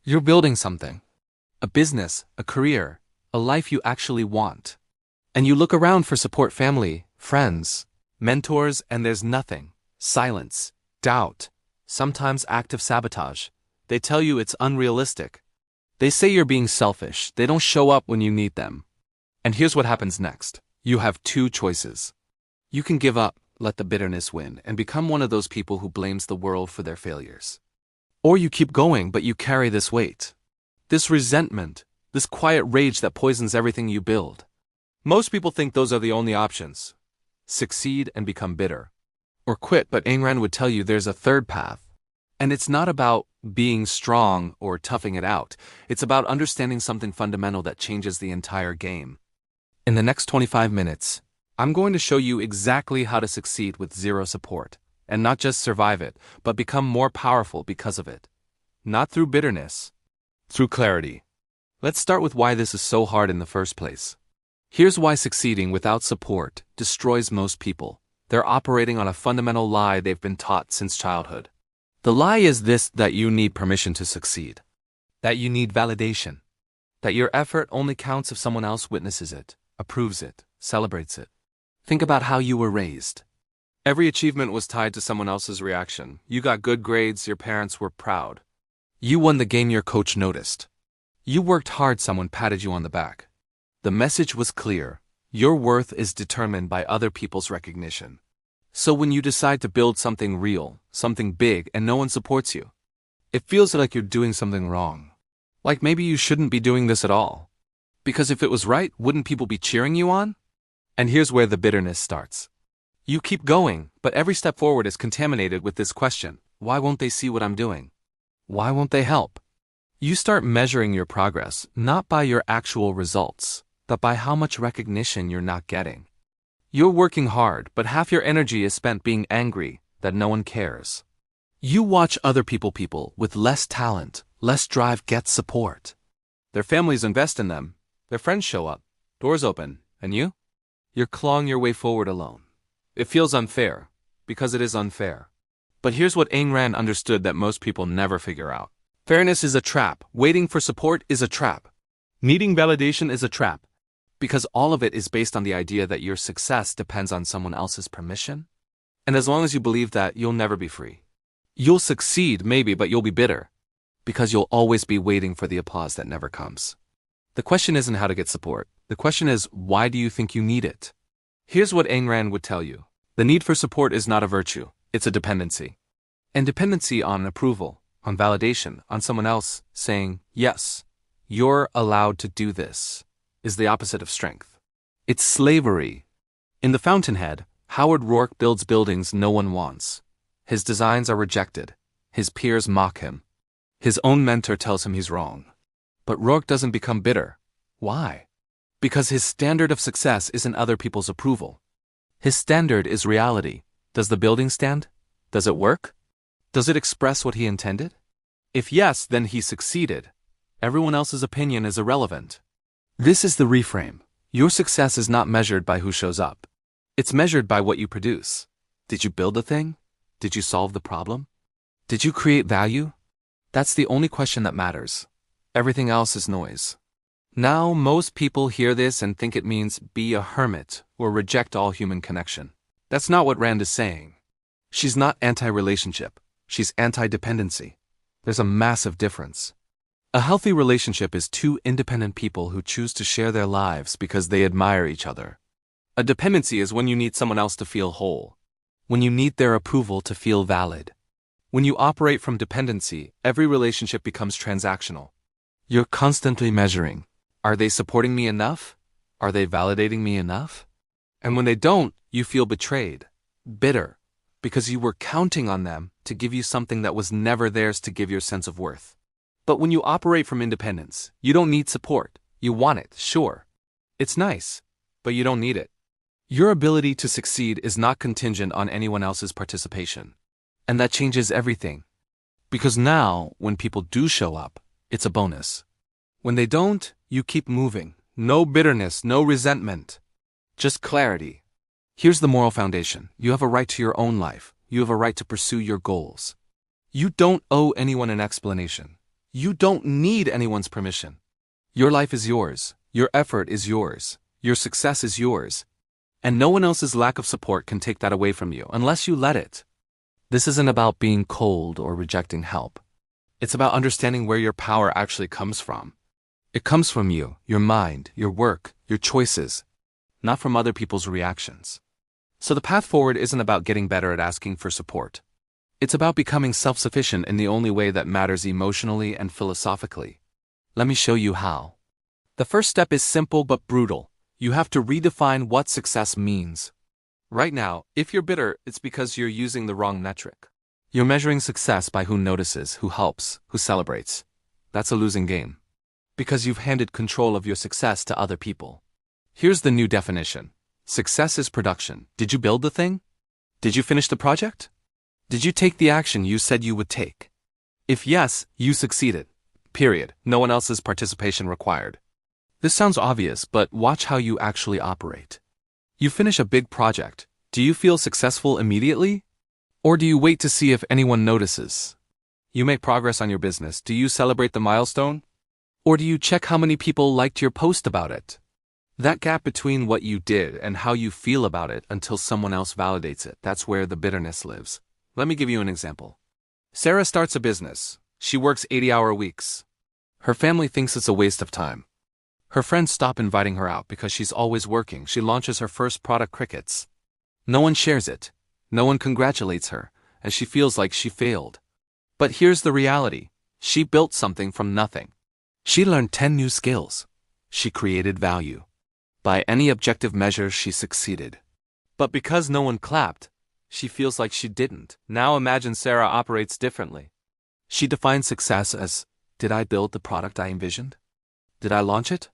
You're building something. A business, a career, a life you actually want. And you look around for support, family, friends, mentors, and there's nothing. Silence, doubt, sometimes active sabotage. They tell you it's unrealistic. They say you're being selfish. They don't show up when you need them. And here's what happens next. You have two choices. You can give up, let the bitterness win, and become one of those people who blames the world for their failures. Or you keep going, but you carry this weight. This resentment, this quiet rage that poisons everything you build. Most people think those are the only options. Succeed and become bitter. Or quit, but Ayn Rand would tell you there's a third path. And it's not about being strong or toughing it out. It's about understanding something fundamental that changes the entire game. In the next 25 minutes, I'm going to show you exactly how to succeed with zero support, and not just survive it, but become more powerful because of it. Not through bitterness, through clarity. Let's start with why this is so hard in the first place. Here's why succeeding without support destroys most people. They're operating on a fundamental lie they've been taught since childhood. The lie is this: that you need permission to succeed. That you need validation. That your effort only counts if someone else witnesses it, approves it, celebrates it. Think about how you were raised. Every achievement was tied to someone else's reaction. You got good grades, your parents were proud. You won the game, your coach noticed. You worked hard, someone patted you on the back. The message was clear. Your worth is determined by other people's recognition. So when you decide to build something real, something big, and no one supports you, it feels like you're doing something wrong. Like maybe you shouldn't be doing this at all. Because if it was right, wouldn't people be cheering you on? And here's where the bitterness starts. You keep going, but every step forward is contaminated with this question: why won't they see what I'm doing? Why won't they help? You start measuring your progress not by your actual results, but by how much recognition you're not getting. You're working hard, but half your energy is spent being angry that no one cares. You watch other people with less talent, less drive get support. Their families invest in them, their friends show up, doors open, and you? You're clawing your way forward alone. It feels unfair, because it is unfair. But here's what Ayn Rand understood that most people never figure out. Fairness is a trap. Waiting for support is a trap. Needing validation is a trap. Because all of it is based on the idea that your success depends on someone else's permission. And as long as you believe that, you'll never be free. You'll succeed, maybe, but you'll be bitter. Because you'll always be waiting for the applause that never comes. The question isn't how to get support. The question is, why do you think you need it? Here's what Ayn Rand would tell you. The need for support is not a virtue. It's a dependency. And dependency on approval, on validation, on someone else saying, yes, you're allowed to do this, is the opposite of strength. It's slavery. In The Fountainhead, Howard Rourke builds buildings no one wants. His designs are rejected. His peers mock him. His own mentor tells him he's wrong. But Rourke doesn't become bitter. Why? Because his standard of success isn't other people's approval. His standard is reality. Does the building stand? Does it work? Does it express what he intended? If yes, then he succeeded. Everyone else's opinion is irrelevant. This is the reframe. Your success is not measured by who shows up. It's measured by what you produce. Did you build the thing? Did you solve the problem? Did you create value? That's the only question that matters. Everything else is noise. Now, most people hear this and think it means be a hermit or reject all human connection. That's not what Rand is saying. She's not anti-relationship. She's anti-dependency. There's a massive difference. A healthy relationship is two independent people who choose to share their lives because they admire each other. A dependency is when you need someone else to feel whole. When you need their approval to feel valid. When you operate from dependency, every relationship becomes transactional. You're constantly measuring. Are they supporting me enough? Are they validating me enough? And when they don't, you feel betrayed, bitter, because you were counting on them to give you something that was never theirs to give your sense of worth. But when you operate from independence, you don't need support. You want it, sure. It's nice, but you don't need it. Your ability to succeed is not contingent on anyone else's participation. And that changes everything. Because now, when people do show up, it's a bonus. When they don't, you keep moving. No bitterness, no resentment. Just clarity. Here's the moral foundation. You have a right to your own life. You have a right to pursue your goals. You don't owe anyone an explanation. You don't need anyone's permission. Your life is yours. Your effort is yours. Your success is yours. And no one else's lack of support can take that away from you unless you let it. This isn't about being cold or rejecting help. It's about understanding where your power actually comes from. It comes from you, your mind, your work, your choices, not from other people's reactions. So the path forward isn't about getting better at asking for support. It's about becoming self-sufficient in the only way that matters emotionally and philosophically. Let me show you how. The first step is simple but brutal. You have to redefine what success means. Right now, if you're bitter, it's because you're using the wrong metric. You're measuring success by who notices, who helps, who celebrates. That's a losing game. Because you've handed control of your success to other people. Here's the new definition. Success is production. Did you build the thing? Did you finish the project? Did you take the action you said you would take? If yes, you succeeded. Period. No one else's participation required. This sounds obvious, but watch how you actually operate. You finish a big project. Do you feel successful immediately? Or do you wait to see if anyone notices? You make progress on your business. Do you celebrate the milestone? Or do you check how many people liked your post about it? That gap between what you did and how you feel about it until someone else validates it, that's where the bitterness lives. Let me give you an example. Sarah starts a business. She works 80-hour weeks. Her family thinks it's a waste of time. Her friends stop inviting her out because she's always working. She launches her first product, crickets. No one shares it. No one congratulates her, and she feels like she failed. But here's the reality. She built something from nothing. She learned 10 new skills. She created value. By any objective measure, she succeeded. But because no one clapped, she feels like she didn't. Now imagine Sarah operates differently. She defines success as, did I build the product I envisioned? Did I launch it?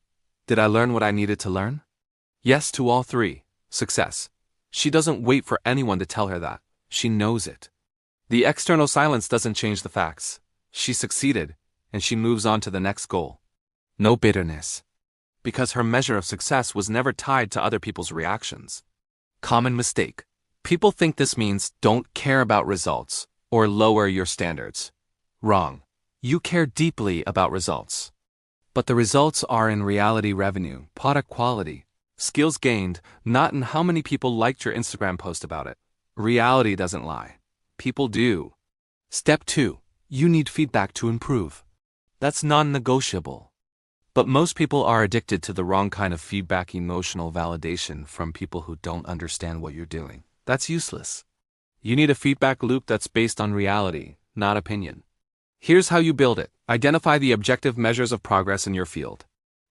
Did I learn what I needed to learn? Yes to all three. Success. She doesn't wait for anyone to tell her that. She knows it. The external silence doesn't change the facts. She succeeded, and she moves on to the next goal. No bitterness. Because her measure of success was never tied to other people's reactions. Common mistake. People think this means don't care about results or lower your standards. Wrong. You care deeply about results. But the results are in reality revenue, product quality, skills gained, not in how many people liked your Instagram post about it. Reality doesn't lie. People do. Step 2. You need feedback to improve. That's non-negotiable. But most people are addicted to the wrong kind of feedback, emotional validation from people who don't understand what you're doing. That's useless. You need a feedback loop that's based on reality, not opinion. Here's how you build it. Identify the objective measures of progress in your field.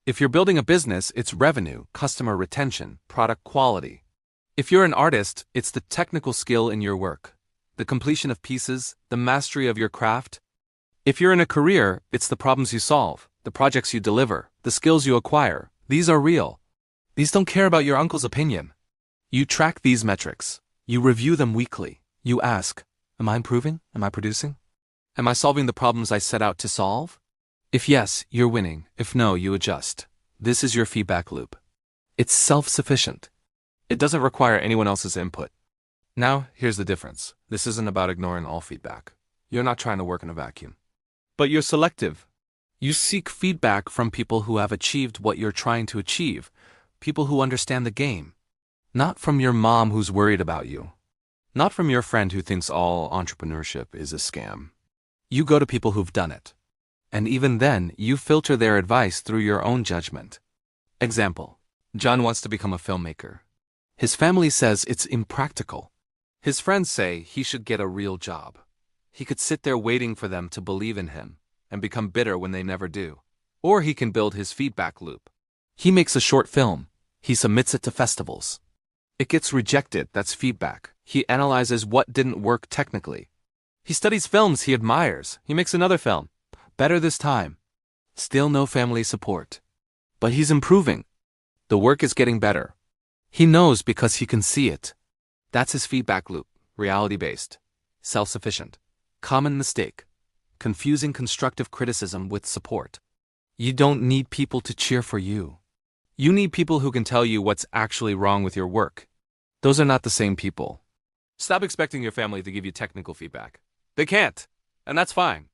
If you're building a business, it's revenue, customer retention, product quality. If you're an artist, it's the technical skill in your work, the completion of pieces, the mastery of your craft. If you're in a career, it's the problems you solve, the projects you deliver, the skills you acquire. These are real. These don't care about your uncle's opinion. You track these metrics. You review them weekly. You ask, am I improving? Am I producing? Am I solving the problems I set out to solve? If yes, you're winning. If no, you adjust. This is your feedback loop. It's self-sufficient. It doesn't require anyone else's input. Now, here's the difference. This isn't about ignoring all feedback. You're not trying to work in a vacuum. But you're selective. You seek feedback from people who have achieved what you're trying to achieve, people who understand the game. Not from your mom who's worried about you. Not from your friend who thinks all entrepreneurship is a scam. You go to people who've done it. And even then, you filter their advice through your own judgment. Example. John wants to become a filmmaker. His family says it's impractical. His friends say he should get a real job. He could sit there waiting for them to believe in him and become bitter when they never do. Or he can build his feedback loop. He makes a short film. He submits it to festivals. It gets rejected, that's feedback. He analyzes what didn't work technically. He studies films he admires. He makes another film. Better this time. Still no family support. But he's improving. The work is getting better. He knows because he can see it. That's his feedback loop. Reality-based. Self-sufficient. Common mistake. Confusing constructive criticism with support. You don't need people to cheer for you. You need people who can tell you what's actually wrong with your work. Those are not the same people. Stop expecting your family to give you technical feedback. They can't, and that's fine.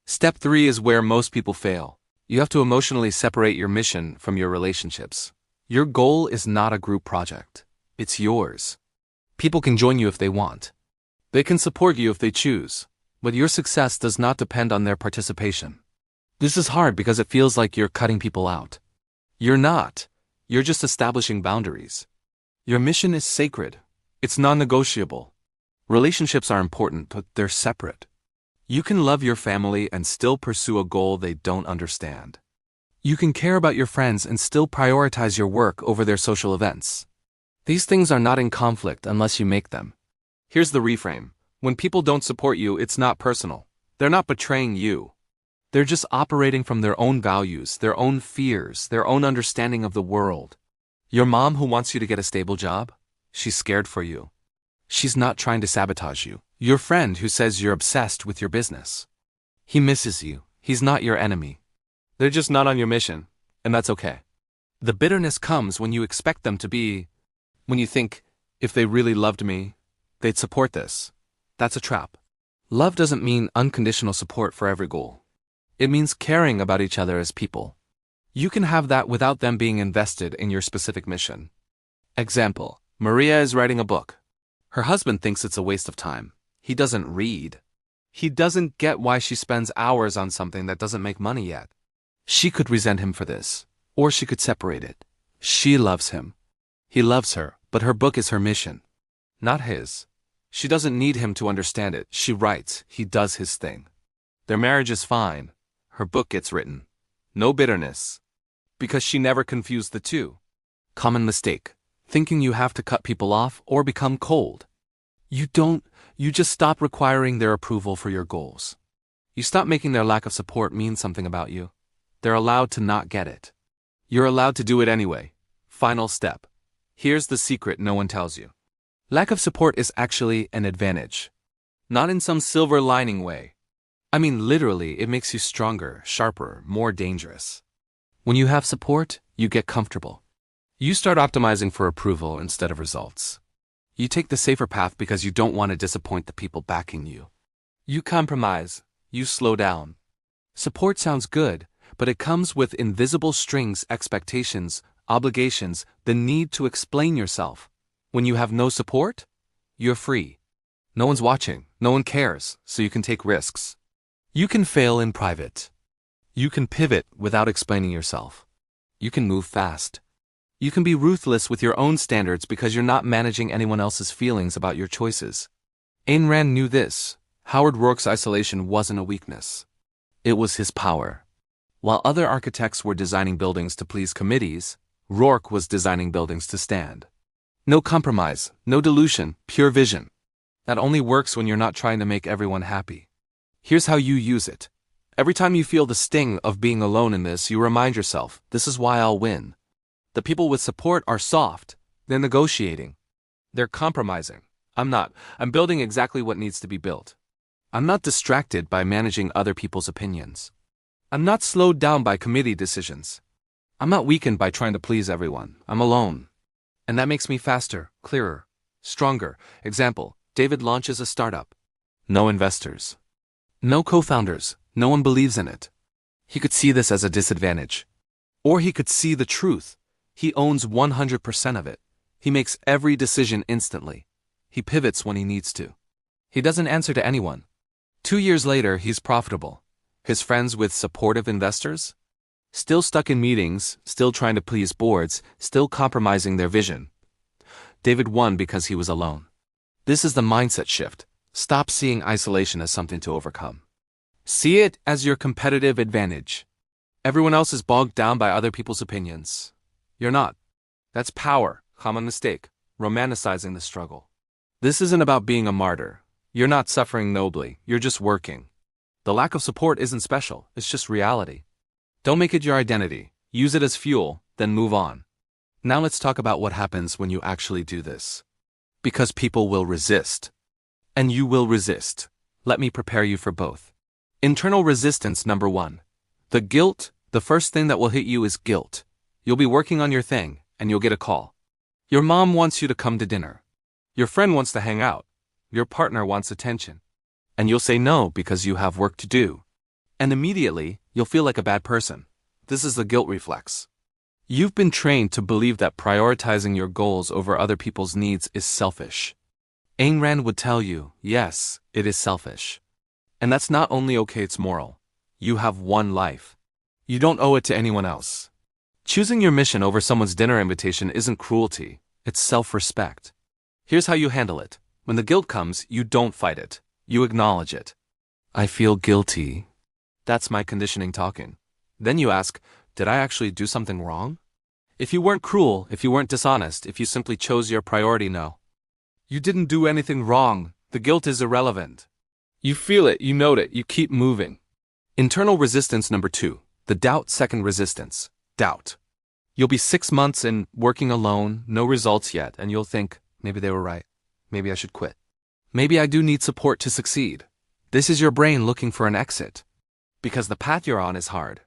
Step 3 is where most people fail. You have to emotionally separate your mission from your relationships. Your goal is not a group project. It's yours. People can join you if they want. They can support you if they choose. But your success does not depend on their participation. This is hard because it feels like you're cutting people out. You're not. You're just establishing boundaries. Your mission is sacred. It's non-negotiable. Relationships are important, but they're separate. You can love your family and still pursue a goal they don't understand. You can care about your friends and still prioritize your work over their social events. These things are not in conflict unless you make them. Here's the reframe. When people don't support you, it's not personal. They're not betraying you. They're just operating from their own values, their own fears, their own understanding of the world. Your mom who wants you to get a stable job? She's scared for you. She's not trying to sabotage you. Your friend who says you're obsessed with your business. He misses you. He's not your enemy. They're just not on your mission, and that's okay. The bitterness comes when you expect them to be, when you think, if they really loved me, they'd support this. That's a trap. Love doesn't mean unconditional support for every goal. It means caring about each other as people. You can have that without them being invested in your specific mission. Example, Maria is writing a book. Her husband thinks it's a waste of time. He doesn't read. He doesn't get why she spends hours on something that doesn't make money yet. She could resent him for this, or she could separate it. She loves him. He loves her, but her book is her mission, not his. She doesn't need him to understand it. She writes, he does his thing. Their marriage is fine. Her book gets written. No bitterness. Because she never confused the two. Common mistake. Thinking you have to cut people off or become cold. You don't. You just stop requiring their approval for your goals. You stop making their lack of support mean something about you. They're allowed to not get it. You're allowed to do it anyway. Final step. Here's the secret no one tells you. Lack of support is actually an advantage. Not in some silver lining way. I mean literally, it makes you stronger, sharper, more dangerous. When you have support, you get comfortable. You start optimizing for approval instead of results. You take the safer path because you don't want to disappoint the people backing you. You compromise. You slow down. Support sounds good, but it comes with invisible strings, expectations, obligations, the need to explain yourself. When you have no support, you're free. No one's watching, no one cares, so you can take risks. You can fail in private. You can pivot without explaining yourself. You can move fast. You can be ruthless with your own standards because you're not managing anyone else's feelings about your choices. Ayn Rand knew this. Howard Rourke's isolation wasn't a weakness. It was his power. While other architects were designing buildings to please committees, Rourke was designing buildings to stand. No compromise, no dilution, pure vision. That only works when you're not trying to make everyone happy. Here's how you use it. Every time you feel the sting of being alone in this, you remind yourself, this is why I'll win. The people with support are soft. They're negotiating. They're compromising. I'm not. I'm building exactly what needs to be built. I'm not distracted by managing other people's opinions. I'm not slowed down by committee decisions. I'm not weakened by trying to please everyone. I'm alone. And that makes me faster, clearer, stronger. Example, David launches a startup. No investors. No co-founders. No one believes in it. He could see this as a disadvantage. Or he could see the truth. He owns 100% of it. He makes every decision instantly. He pivots when he needs to. He doesn't answer to anyone. 2 years later, he's profitable. His friends with supportive investors? Still stuck in meetings, still trying to please boards, still compromising their vision. David won because he was alone. This is the mindset shift. Stop seeing isolation as something to overcome. See it as your competitive advantage. Everyone else is bogged down by other people's opinions. You're not. That's power, common mistake, romanticizing the struggle. This isn't about being a martyr. You're not suffering nobly, you're just working. The lack of support isn't special, it's just reality. Don't make it your identity. Use it as fuel, then move on. Now let's talk about what happens when you actually do this. Because people will resist. And you will resist. Let me prepare you for both. Internal resistance number 1. The first thing that will hit you is guilt. You'll be working on your thing, and you'll get a call. Your mom wants you to come to dinner. Your friend wants to hang out. Your partner wants attention. And you'll say no because you have work to do. And immediately, you'll feel like a bad person. This is the guilt reflex. You've been trained to believe that prioritizing your goals over other people's needs is selfish. Ayn Rand would tell you, yes, it is selfish. And that's not only okay, it's moral. You have one life. You don't owe it to anyone else. Choosing your mission over someone's dinner invitation isn't cruelty, it's self-respect. Here's how you handle it. When the guilt comes, you don't fight it. You acknowledge it. I feel guilty. That's my conditioning talking. Then you ask, did I actually do something wrong? If you weren't cruel, if you weren't dishonest, if you simply chose your priority, no. You didn't do anything wrong. The guilt is irrelevant. You feel it, you note it, you keep moving. Internal resistance number 2. The doubt second resistance. Doubt. You'll be 6 months in working alone, no results yet, and you'll think, maybe they were right. Maybe I should quit. Maybe I do need support to succeed. This is your brain looking for an exit. Because the path you're on is hard.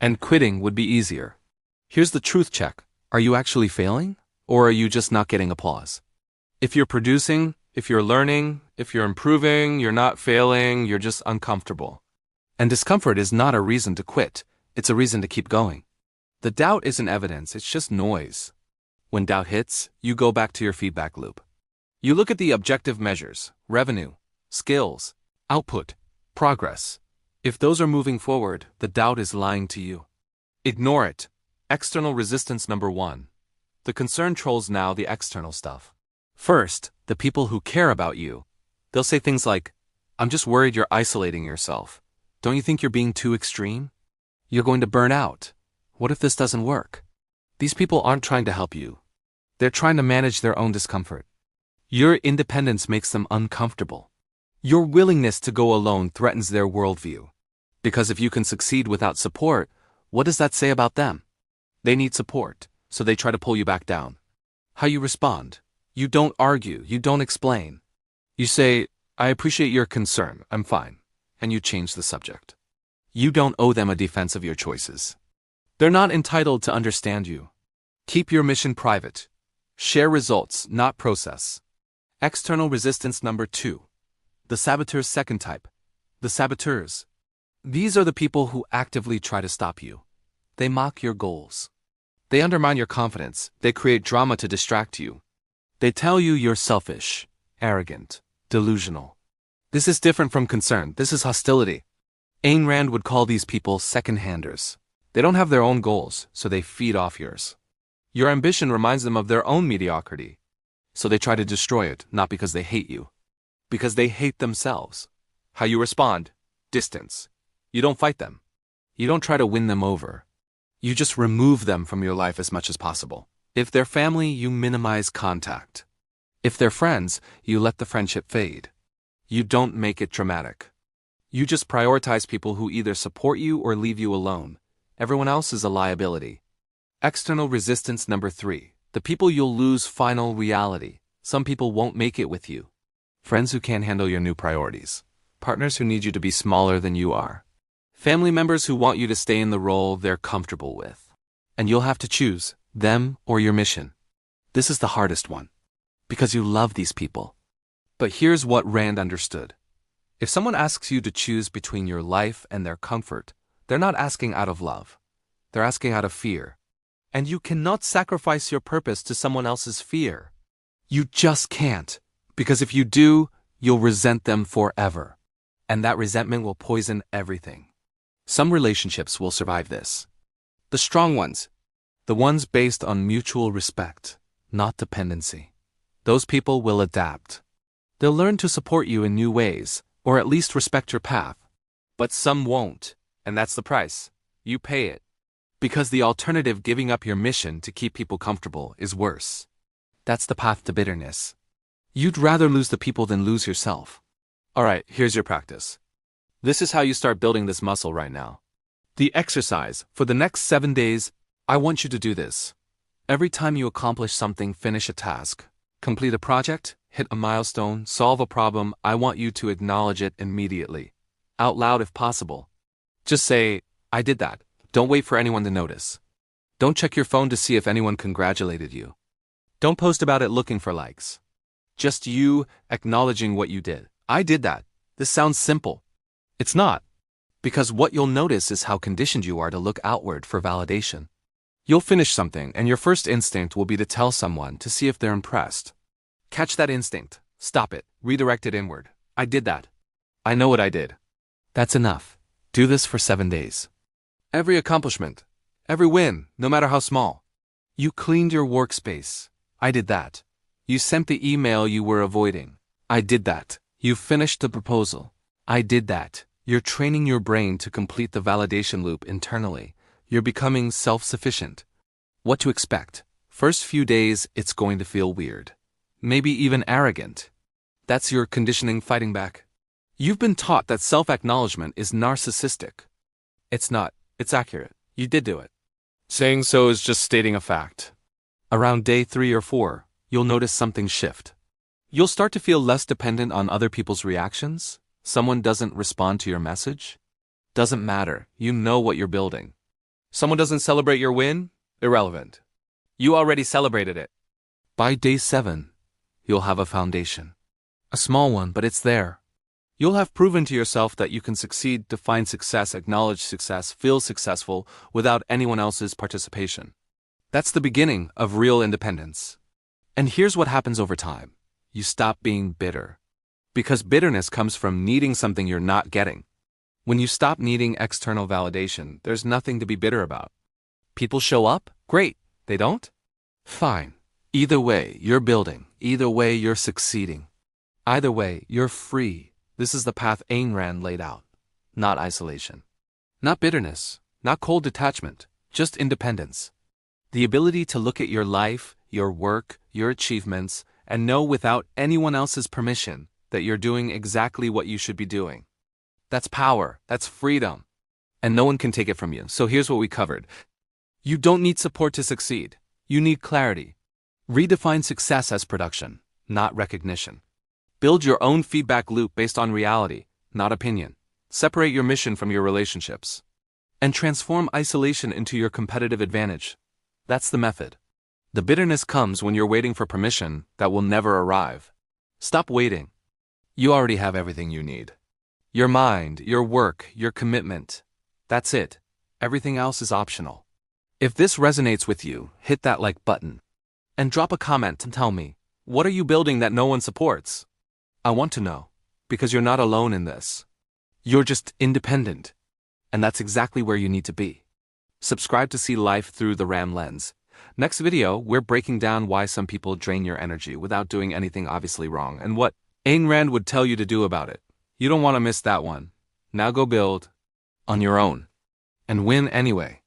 And quitting would be easier. Here's the truth check. Are you actually failing? Or are you just not getting applause? If you're producing, if you're learning, if you're improving, you're not failing, you're just uncomfortable. And discomfort is not a reason to quit. It's a reason to keep going. The doubt isn't evidence, it's just noise. When doubt hits, you go back to your feedback loop. You look at the objective measures, revenue, skills, output, progress. If those are moving forward, the doubt is lying to you. Ignore it. External resistance number 1. The concern trolls now the external stuff. First, the people who care about you. They'll say things like, I'm just worried you're isolating yourself. Don't you think you're being too extreme? You're going to burn out. What if this doesn't work? These people aren't trying to help you. They're trying to manage their own discomfort. Your independence makes them uncomfortable. Your willingness to go alone threatens their worldview. Because if you can succeed without support, what does that say about them? They need support, so they try to pull you back down. How you respond? You don't argue, you don't explain. You say, I appreciate your concern, I'm fine, and you change the subject. You don't owe them a defense of your choices. They're not entitled to understand you. Keep your mission private. Share results, not process. External resistance number 2. The saboteur's second type. The saboteurs. These are the people who actively try to stop you. They mock your goals. They undermine your confidence. They create drama to distract you. They tell you you're selfish, arrogant, delusional. This is different from concern. This is hostility. Ayn Rand would call these people second-handers. They don't have their own goals, so they feed off yours. Your ambition reminds them of their own mediocrity. So they try to destroy it, not because they hate you. Because they hate themselves. How you respond? Distance. You don't fight them. You don't try to win them over. You just remove them from your life as much as possible. If they're family, you minimize contact. If they're friends, you let the friendship fade. You don't make it dramatic. You just prioritize people who either support you or leave you alone. Everyone else is a liability. External resistance number 3. The people you'll lose final reality. Some people won't make it with you. Friends who can't handle your new priorities. Partners who need you to be smaller than you are. Family members who want you to stay in the role they're comfortable with. And you'll have to choose, them or your mission. This is the hardest one. Because you love these people. But here's what Rand understood. If someone asks you to choose between your life and their comfort, they're not asking out of love. They're asking out of fear. And you cannot sacrifice your purpose to someone else's fear. You just can't. Because if you do, you'll resent them forever. And that resentment will poison everything. Some relationships will survive this. The strong ones. The ones based on mutual respect, not dependency. Those people will adapt. They'll learn to support you in new ways, or at least respect your path. But some won't, and that's the price. You pay it. Because the alternative, giving up your mission to keep people comfortable, is worse. That's the path to bitterness. You'd rather lose the people than lose yourself. Alright, here's your practice. This is how you start building this muscle right now. The exercise. For the next 7 days, I want you to do this. Every time you accomplish something, finish a task, complete a project, hit a milestone, solve a problem, I want you to acknowledge it immediately. Out loud if possible. Just say, I did that. Don't wait for anyone to notice. Don't check your phone to see if anyone congratulated you. Don't post about it looking for likes. Just you acknowledging what you did. I did that. This sounds simple. It's not. Because what you'll notice is how conditioned you are to look outward for validation. You'll finish something, and your first instinct will be to tell someone to see if they're impressed. Catch that instinct. Stop it. Redirect it inward. I did that. I know what I did. That's enough. Do this for 7 days. Every accomplishment, every win, no matter how small. You cleaned your workspace. I did that. You sent the email you were avoiding. I did that. You finished the proposal. I did that. You're training your brain to complete the validation loop internally. You're becoming self-sufficient. What to expect? First few days, it's going to feel weird. Maybe even arrogant. That's your conditioning fighting back. You've been taught that self-acknowledgement is narcissistic. It's not. It's accurate. You did do it. Saying so is just stating a fact. Around day 3 or 4, you'll notice something shift. You'll start to feel less dependent on other people's reactions. Someone doesn't respond to your message? Doesn't matter. You know what you're building. Someone doesn't celebrate your win? Irrelevant. You already celebrated it. By day 7, you'll have a foundation. A small one, but it's there. You'll have proven to yourself that you can succeed, define success, acknowledge success, feel successful without anyone else's participation. That's the beginning of real independence. And here's what happens over time. You stop being bitter. Because bitterness comes from needing something you're not getting. When you stop needing external validation, there's nothing to be bitter about. People show up? Great. They don't? Fine. Either way, you're building. Either way, you're succeeding. Either way, you're free. This is the path Ayn Rand laid out. Not isolation. Not bitterness. Not cold detachment. Just independence. The ability to look at your life, your work, your achievements, and know without anyone else's permission that you're doing exactly what you should be doing. That's power. That's freedom. And no one can take it from you. So here's what we covered. You don't need support to succeed. You need clarity. Redefine success as production, not recognition. Build your own feedback loop based on reality, not opinion. Separate your mission from your relationships. And transform isolation into your competitive advantage. That's the method. The bitterness comes when you're waiting for permission that will never arrive. Stop waiting. You already have everything you need. Your mind, your work, your commitment. That's it. Everything else is optional. If this resonates with you, hit that like button. And drop a comment and tell me, what are you building that no one supports? I want to know, because you're not alone in this. You're just independent. And that's exactly where you need to be. Subscribe to see life through the Ram lens. Next video, we're breaking down why some people drain your energy without doing anything obviously wrong and what Ayn Rand would tell you to do about it. You don't want to miss that one. Now go build on your own and win anyway.